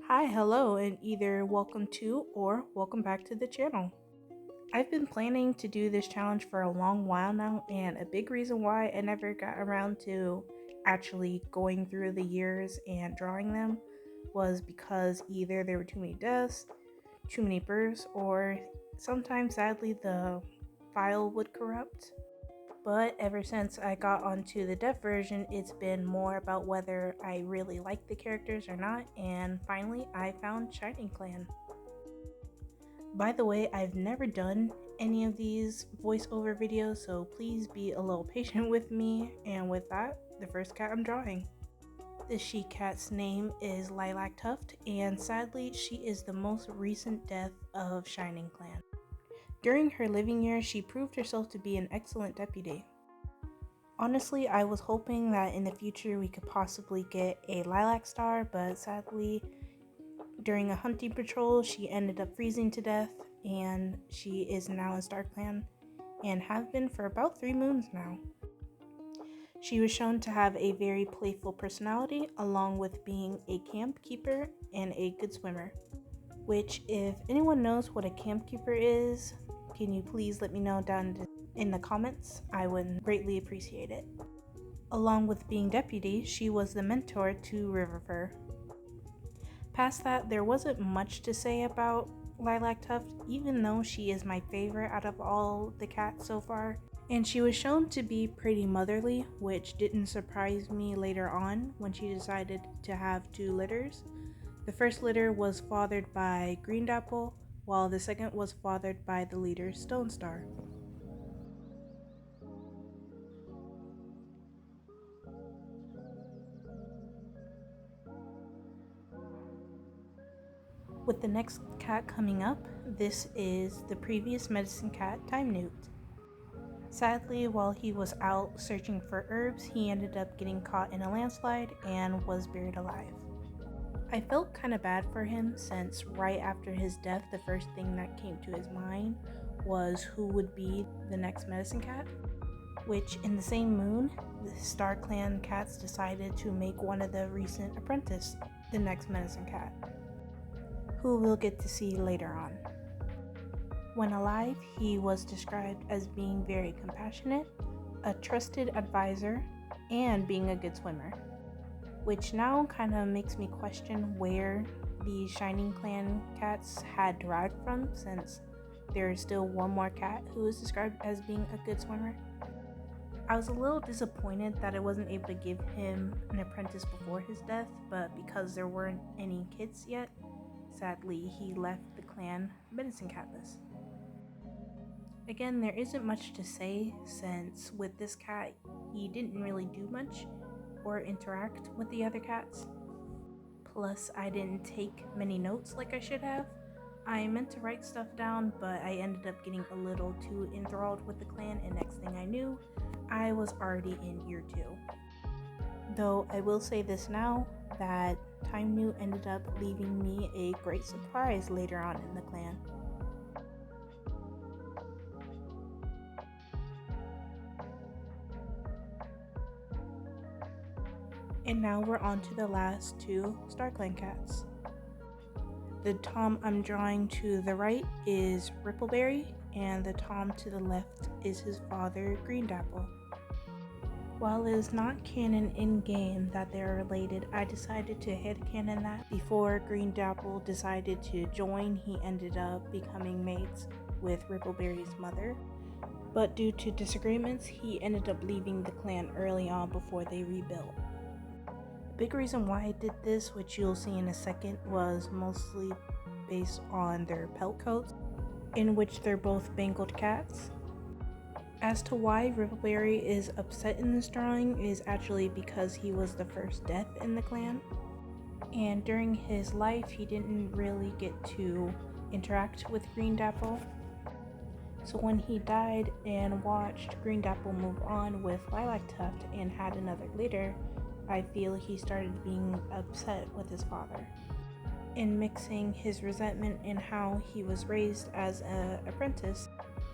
Hi, hello, and either welcome to or welcome back to the channel. I've been planning to do this challenge for a long while now, and a big reason why I never got around to actually going through the years and drawing them was because either there were too many deaths, too many births, or sometimes sadly the file would corrupt. But ever since I got onto the deaf version, it's been more about whether I really like the characters or not, and finally I found ShiningClan. By the way, I've never done any of these voiceover videos, so please be a little patient with me, and with that, the first cat I'm drawing. The she cat's name is Lilac Tuft, and sadly she is the most recent death of ShiningClan. During her living years, she proved herself to be an excellent deputy. Honestly, I was hoping that in the future we could possibly get a lilac star, but sadly, during a hunting patrol, she ended up freezing to death, and she is now in StarClan and have been for about 3 moons now. She was shown to have a very playful personality, along with being a camp keeper and a good swimmer. Which, if anyone knows what a camp keeper is, can you please let me know down in the comments? I would greatly appreciate it. Along with being deputy, she was the mentor to Riverfur. Past that, there wasn't much to say about Lilac Tuft, even though she is my favorite out of all the cats so far. And she was shown to be pretty motherly, which didn't surprise me later on when she decided to have 2 litters. The first litter was fathered by Greendapple, while the second was fathered by the leader Stone Star. With the next cat coming up, this is the previous medicine cat, Time Newt. Sadly, while he was out searching for herbs, he ended up getting caught in a landslide and was buried alive. I felt kind of bad for him since right after his death, the first thing that came to his mind was who would be the next medicine cat, which in the same moon, the StarClan cats decided to make one of the recent apprentice the next medicine cat, who we'll get to see later on. When alive, he was described as being very compassionate, a trusted advisor, and being a good swimmer, which now kind of makes me question where the ShiningClan cats had derived from, since there is still one more cat who is described as being a good swimmer. I was a little disappointed that I wasn't able to give him an apprentice before his death, but because there weren't any kids yet, sadly he left the clan medicine catless. Again, there isn't much to say since with this cat, he didn't really do much or interact with the other cats. Plus, I didn't take many notes like I should have. I meant to write stuff down, but I ended up getting a little too enthralled with the clan, and next thing I knew, I was already in year 2. Though I will say this now, that Time Newt ended up leaving me a great surprise later on in the clan. And now we're on to the last 2 StarClan cats. The Tom I'm drawing to the right is Rippleberry, and the Tom to the left is his father, Greendapple. While it is not canon in-game that they are related, I decided to headcanon that before Greendapple decided to join, he ended up becoming mates with Rippleberry's mother. But due to disagreements, he ended up leaving the clan early on before they rebuilt. A big reason why I did this, which you'll see in a second, was mostly based on their pelt coats, in which they're both Bengal cats. As to why Rippleberry is upset in this drawing is actually because he was the first death in the clan, and during his life he didn't really get to interact with Greendapple. So when he died and watched Greendapple move on with Lilac Tuft and had another litter, I feel he started being upset with his father. In mixing his resentment and how he was raised as an apprentice,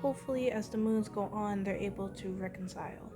hopefully as the moons go on, they're able to reconcile.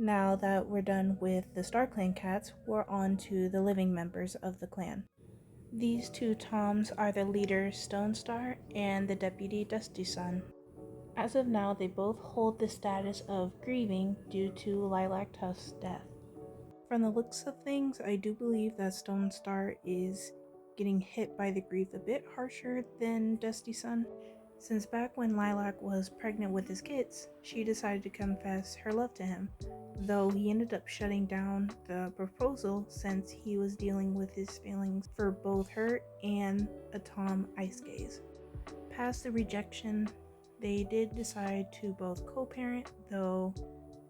Now that we're done with the StarClan cats, we're on to the living members of the clan. These two Toms are the leader Stone Star and the deputy Dusty Sun. As of now, they both hold the status of grieving due to Lilac Tuft's death. From the looks of things, I do believe that Stone Star is getting hit by the grief a bit harsher than Dusty Sun, since back when Lilac was pregnant with his kids, she decided to confess her love to him, though he ended up shutting down the proposal since he was dealing with his feelings for both her and a Tom Ice Gaze. Past the rejection, they did decide to both co-parent, though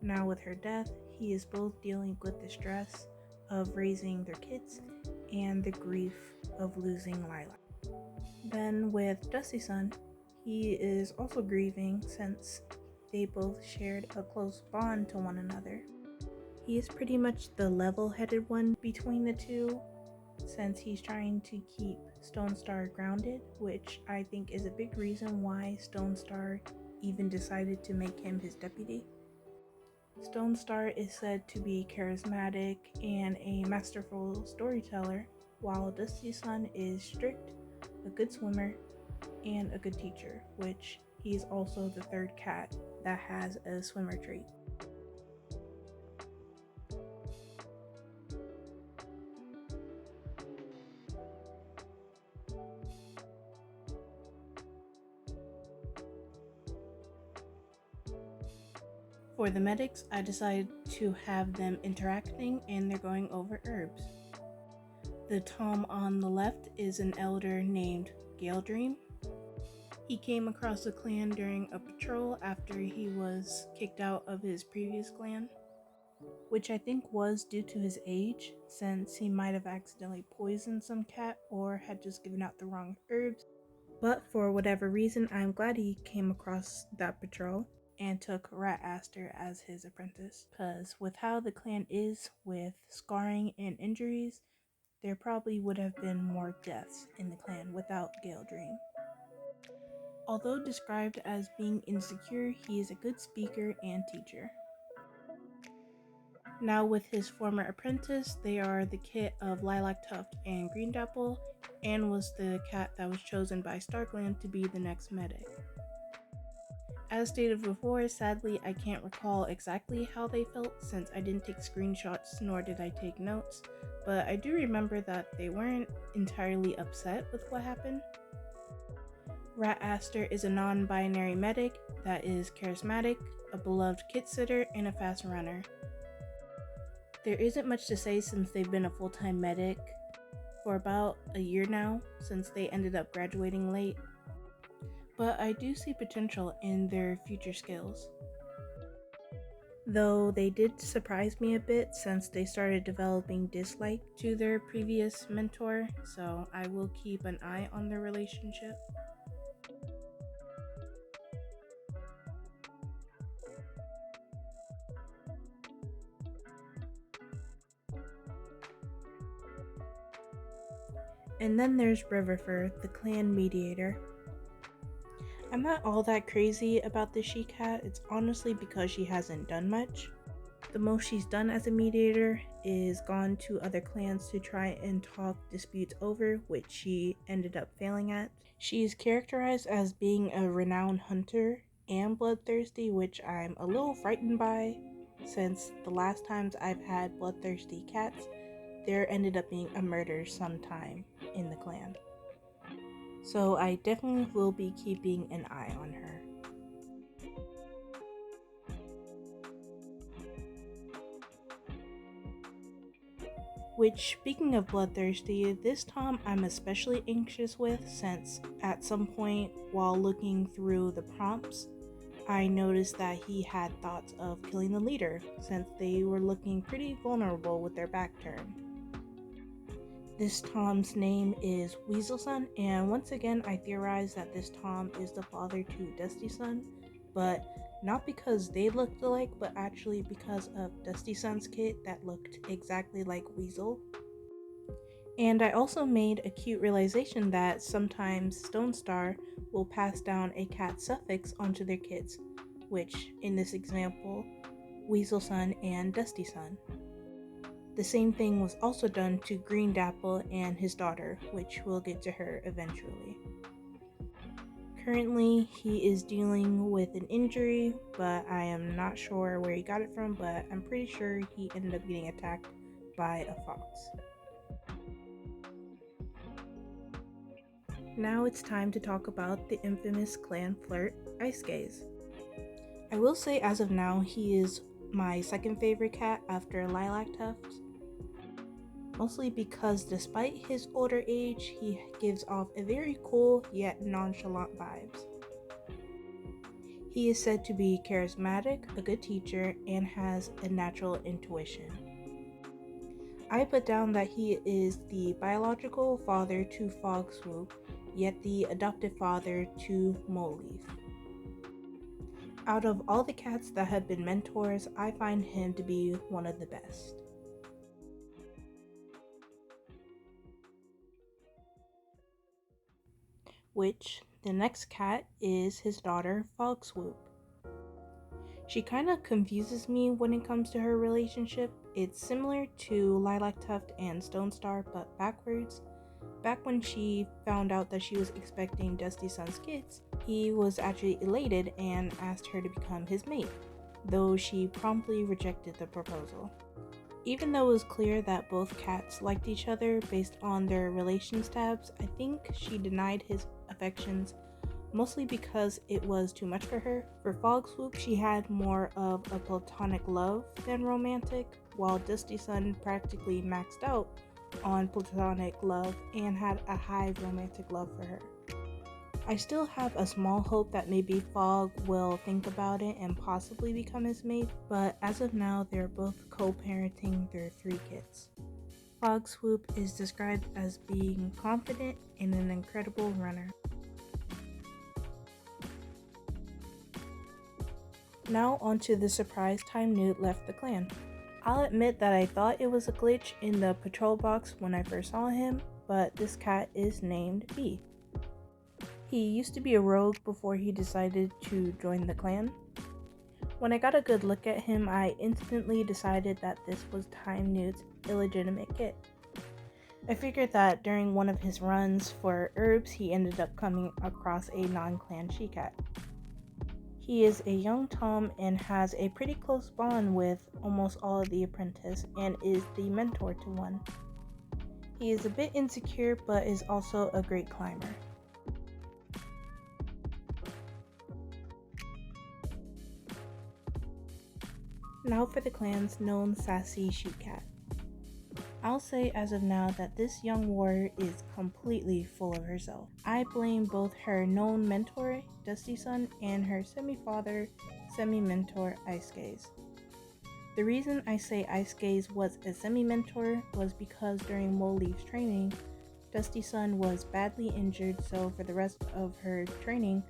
now with her death, he is both dealing with the stress of raising their kids and the grief of losing Lilac. Then with Dusty Sun, he is also grieving since they both shared a close bond to one another. He is pretty much the level-headed one between the two, since he's trying to keep Stone Star grounded, which I think is a big reason why Stone Star even decided to make him his deputy. Stone Star is said to be charismatic and a masterful storyteller, while Dusty Sun is strict, a good swimmer, and a good teacher, which he's also the third cat that has a swimmer trait. For the medics, I decided to have them interacting and they're going over herbs. The Tom on the left is an elder named Gale Dream. He came across the clan during a patrol after he was kicked out of his previous clan, which I think was due to his age, since he might have accidentally poisoned some cat or had just given out the wrong herbs. But for whatever reason, I'm glad he came across that patrol and took Rat Aster as his apprentice, because with how the clan is with scarring and injuries, there probably would have been more deaths in the clan without Gale Dream. Although described as being insecure, he is a good speaker and teacher. Now with his former apprentice, they are the kit of Lilac Tuft and Green Dapple, and was the cat that was chosen by StarClan to be the next medic. As stated before, sadly I can't recall exactly how they felt since I didn't take screenshots nor did I take notes, but I do remember that they weren't entirely upset with what happened. Rat Aster is a non-binary medic that is charismatic, a beloved kit sitter, and a fast runner. There isn't much to say since they've been a full-time medic for about a year now, since they ended up graduating late, but I do see potential in their future skills. Though they did surprise me a bit since they started developing dislike to their previous mentor, so I will keep an eye on their relationship. And then there's Riverfur, the clan mediator. I'm not all that crazy about the she-cat, it's honestly because she hasn't done much. The most she's done as a mediator is gone to other clans to try and talk disputes over, which she ended up failing at. She's characterized as being a renowned hunter and bloodthirsty, which I'm a little frightened by, since the last times I've had bloodthirsty cats, there ended up being a murder sometime in the clan. So I definitely will be keeping an eye on her. Which, speaking of bloodthirsty, this Tom I'm especially anxious with, since at some point while looking through the prompts, I noticed that he had thoughts of killing the leader, since they were looking pretty vulnerable with their back turned. This Tom's name is Weaselson, and once again I theorize that this Tom is the father to Dusty Sun, but not because they looked alike, but actually because of Dusty Sun's kit that looked exactly like Weasel. And I also made a cute realization that sometimes Stone Star will pass down a cat suffix onto their kits, which in this example Weasel Sun, and Dusty Sun. The same thing was also done to Green Dapple and his daughter, which we'll get to her eventually. Currently, he is dealing with an injury, but I am not sure where he got it from, but I'm pretty sure he ended up getting attacked by a fox. Now it's time to talk about the infamous clan flirt, Ice Gaze. I will say as of now, he is my second favorite cat after Lilac Tuft. Mostly because despite his older age, he gives off a very cool yet nonchalant vibes. He is said to be charismatic, a good teacher, and has a natural intuition. I put down that he is the biological father to Fog Swoop, yet the adoptive father to Moleaf. Out of all the cats that have been mentors, I find him to be one of the best. Which, the next cat is his daughter, Fog Swoop. She kind of confuses me when it comes to her relationship. It's similar to Lilac Tuft and Stone Star, but backwards. Back when she found out that she was expecting Dusty Sun's kids, he was actually elated and asked her to become his mate, though she promptly rejected the proposal. Even though it was clear that both cats liked each other based on their relations tabs, I think she denied his affections mostly because it was too much for her. For Fog Swoop, she had more of a platonic love than romantic, while Dusty Sun practically maxed out on platonic love and had a high romantic love for her. I still have a small hope that maybe Fog will think about it and possibly become his mate, but as of now, they're both co-parenting their 3 kids. Fog Swoop is described as being confident and an incredible runner. Now onto the surprise time Newt left the clan. I'll admit that I thought it was a glitch in the patrol box when I first saw him, but this cat is named B. He used to be a rogue before he decided to join the clan. When I got a good look at him, I instantly decided that this was Time Newt's illegitimate kid. I figured that during one of his runs for herbs, he ended up coming across a non-clan she-cat. He is a young Tom and has a pretty close bond with almost all of the apprentice and is the mentor to one. He is a bit insecure but is also a great climber. Now for the clan's known sassy she-cat. I'll say as of now that this young warrior is completely full of herself. I blame both her known mentor, Dusty Sun, and her semi-father, semi-mentor, Ice Gaze. The reason I say Ice Gaze was a semi-mentor was because during Moleaf's training, Dusty Sun was badly injured, so for the rest of her training,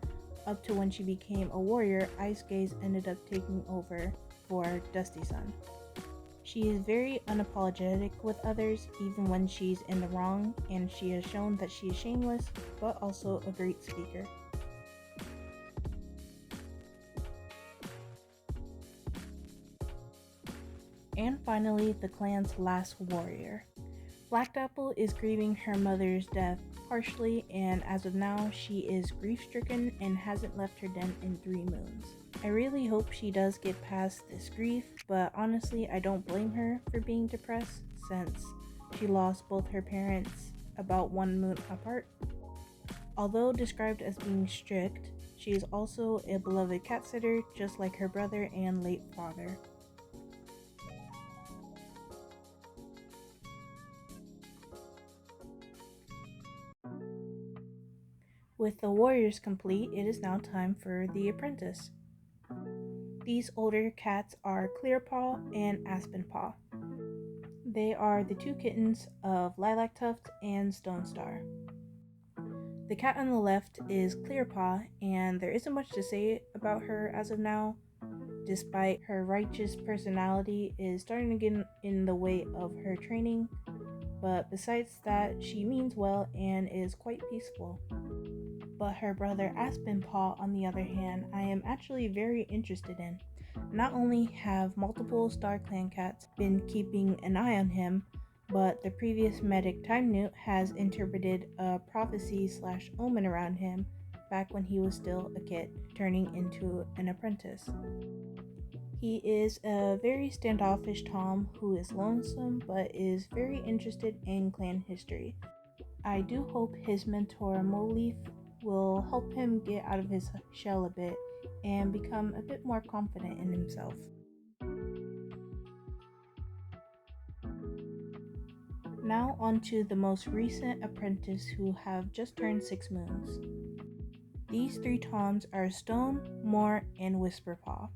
up to when she became a warrior, Ice Gaze ended up taking over for Dusty Sun. She is very unapologetic with others, even when she's in the wrong, and she has shown that she is shameless, but also a great speaker. And finally, the clan's last warrior. Black Dapple is grieving her mother's death harshly, and as of now, she is grief-stricken and hasn't left her den in 3 moons. I really hope she does get past this grief, but honestly, I don't blame her for being depressed since she lost both her parents about 1 moon apart. Although described as being strict, she is also a beloved cat sitter just like her brother and late father. With the warriors complete, it is now time for the apprentice. These older cats are Clearpaw and Aspenpaw. They are the 2 kittens of Lilac Tuft and Stone Star. The cat on the left is Clearpaw, and there isn't much to say about her as of now, despite her righteous personality is starting to get in the way of her training, but besides that, she means well and is quite peaceful. But her brother Aspenpaw, on the other hand, I am actually very interested in. Not only have multiple StarClan cats been keeping an eye on him, but the previous medic Time Newt has interpreted a prophecy/omen around him back when he was still a kid, turning into an apprentice. He is a very standoffish Tom who is lonesome but is very interested in clan history. I do hope his mentor Moleaf will help him get out of his shell a bit and become a bit more confident in himself. Now on to the most recent apprentice who have just turned 6 moons. These 3 Toms are Stone, Moore, and Whisperpaw.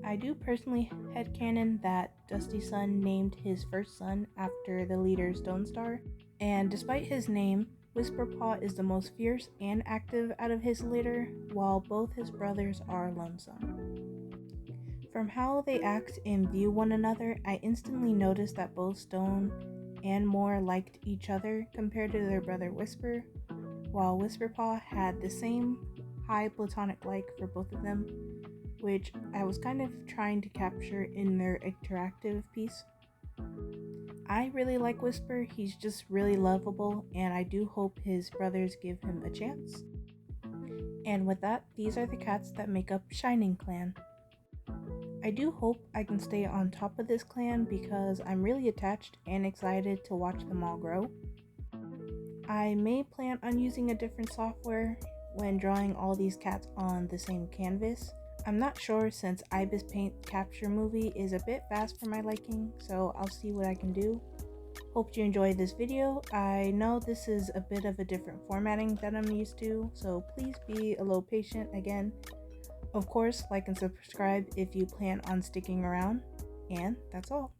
I do personally headcanon that Dusty Sun named his first son after the leader Stone Star, and despite his name, Whisperpaw is the most fierce and active out of his litter, while both his brothers are lonesome. From how they act and view one another, I instantly noticed that both Stone and Moore liked each other compared to their brother Whisper, while Whisperpaw had the same high platonic like for both of them, which I was kind of trying to capture in their interactive piece. I really like Whisper, he's just really lovable, and I do hope his brothers give him a chance. And with that, these are the cats that make up ShiningClan. I do hope I can stay on top of this clan because I'm really attached and excited to watch them all grow. I may plan on using a different software when drawing all these cats on the same canvas. I'm not sure since Ibis Paint Capture Movie is a bit fast for my liking, so I'll see what I can do. Hope you enjoyed this video. I know this is a bit of a different formatting than I'm used to, so please be a little patient again. Of course, like and subscribe if you plan on sticking around, and that's all.